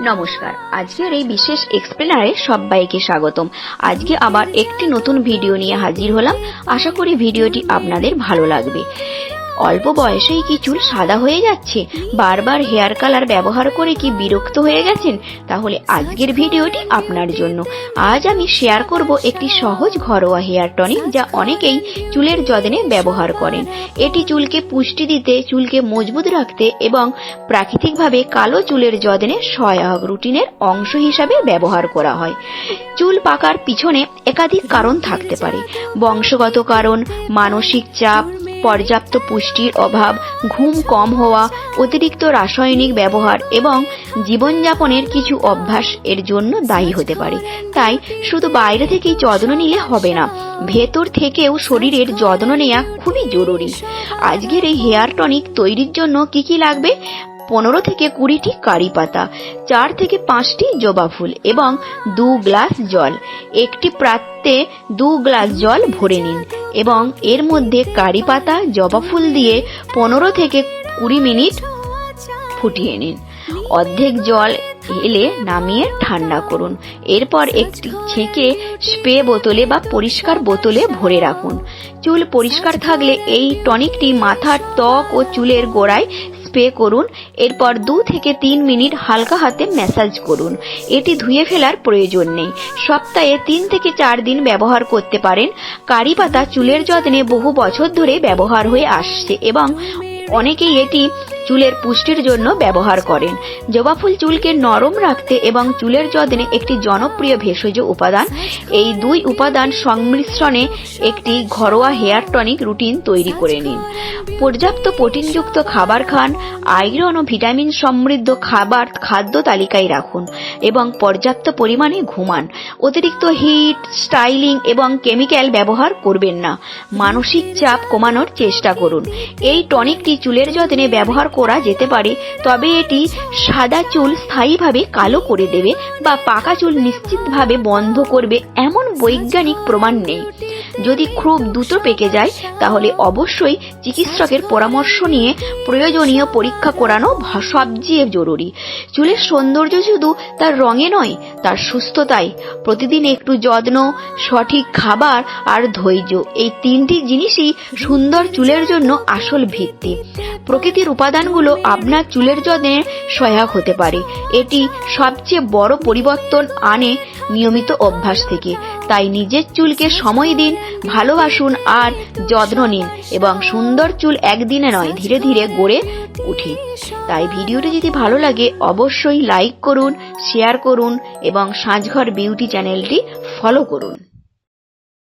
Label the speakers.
Speaker 1: নমস্কার, আজকের এই বিশেষ এক্সপ্লেনারে সবাইকে স্বাগতম। আজকে আবার একটি নতুন ভিডিও নিয়ে হাজির হলাম। আশা করি ভিডিওটি আপনাদের ভালো লাগবে। অল্প বয়সেই কি চুল সাদা হয়ে যাচ্ছে? বারবার হেয়ার কালার ব্যবহার করে কি বিরক্ত হয়ে গেছেন? তাহলে আজকের ভিডিওটি আপনার জন্য। আজ আমি শেয়ার করব একটি সহজ ঘরোয়া হেয়ার টনিক, যা অনেকেই চুলের যত্নে ব্যবহার করেন। এটি চুলকে পুষ্টি দিতে, চুলকে মজবুত রাখতে এবং প্রাকৃতিকভাবে কালো চুলের যত্নে সহায়ক রুটিনের অংশ হিসাবে ব্যবহার করা হয়। চুল পাকার পিছনে একাধিক কারণ থাকতে পারে। বংশগত কারণ, মানসিক চাপ, পর্যাপ্ত পুষ্টির অভাব, ঘুম কম হওয়া, অতিরিক্ত রাসায়নিক ব্যবহার এবং জীবনযাপনের কিছু অভ্যাস এর জন্য দায়ী হতে পারে। তাই শুধু বাইরে থেকেই যত্ন নিলে হবে না, ভেতর থেকেও শরীরের যত্ন নেওয়া খুবই জরুরি। আজকের এই হেয়ার টনিক তৈরির জন্য কি কি লাগবে? 15 থেকে 20টি কারি পাতা, 4 থেকে 5টি জবা ফুল এবং 2 গ্লাস জল। একটি পাত্রে 2 গ্লাস জল ভরে নিন এবং এর মধ্যে কারি পাতা, জবা ফুল দিয়ে 15 থেকে 20 মিনিট ফুটিয়ে নিন। অর্ধেক জল এলে নামিয়ে ঠান্ডা করুন। এরপর একটি ছেঁকে স্প্রে বোতলে বা পরিষ্কার বোতলে ভরে রাখুন। চুল পরিষ্কার থাকলে এই টনিকটি মাথার ত্বক ও চুলের গোড়ায় স্প্রে করুন। এরপর 2 থেকে 3 মিনিট হালকা হাতে ম্যাসাজ করুন। এটি ধুয়ে ফেলার প্রয়োজন নেই। সপ্তাহে 3 থেকে 4 দিন ব্যবহার করতে পারেন। কারি পাতা চুলের যত্নে বহু বছর ধরে ব্যবহার হয়ে আসছে এবং অনেকেই এটি চুলের পুষ্টির জন্য ব্যবহার করেন। জবা ফুল চুলকে নরম রাখতে এবং চুলের যত্নে একটি জনপ্রিয় ভেষজ উপাদান। এই 2 উপাদান সংমিশ্রণে একটি ঘরোয়া হেয়ার টনিক রুটিন তৈরি করে নিন। পর্যাপ্ত প্রোটিনযুক্ত খাবার খান। আয়রন ও ভিটামিন সমৃদ্ধ খাবার খাদ্য তালিকায় রাখুন এবং পর্যাপ্ত পরিমাণে ঘুমান। অতিরিক্ত হিট, স্টাইলিং এবং কেমিক্যাল ব্যবহার করবেন না। মানসিক চাপ কমানোর চেষ্টা করুন। এই টনিকটি চুলের যত্নে ব্যবহার করা যেতে পারে, তবে এটি সাদা চুল স্থায়ীভাবে কালো করে দেবে বা পাকা চুল নিশ্চিতভাবে বন্ধ করবে এমন বৈজ্ঞানিক প্রমাণ নেই। যদি খুব দ্রুত পেকে যায় তাহলে অবশ্যই চিকিৎসকের পরামর্শ নিয়ে প্রয়োজনীয় পরীক্ষা করানো সবচেয়ে জরুরি। চুলের সৌন্দর্য শুধু তার রঙে নয়, তার সুস্থতায়। প্রতিদিন একটু যত্ন, সঠিক খাবার আর ধৈর্য, এই 3টি জিনিসই সুন্দর চুলের জন্য আসল ভিত্তি। প্রকৃতির উপাদানগুলো আপনার চুলের যত্নে সহায়ক হতে পারে। এটি সবচেয়ে বড় পরিবর্তন আনে নিয়মিত অভ্যাস থেকে। তাই নিজের চুলকে সময় দিন, ভালোবাসুন আর যত্ন নিন এবং সুন্দর চুল একদিনে নয়, ধীরে ধীরে গড়ে উঠে। তাই ভিডিওটি যদি ভালো লাগে অবশ্যই লাইক করুন, শেয়ার করুন এবং সাজঘর বিউটি চ্যানেলটি ফলো করুন।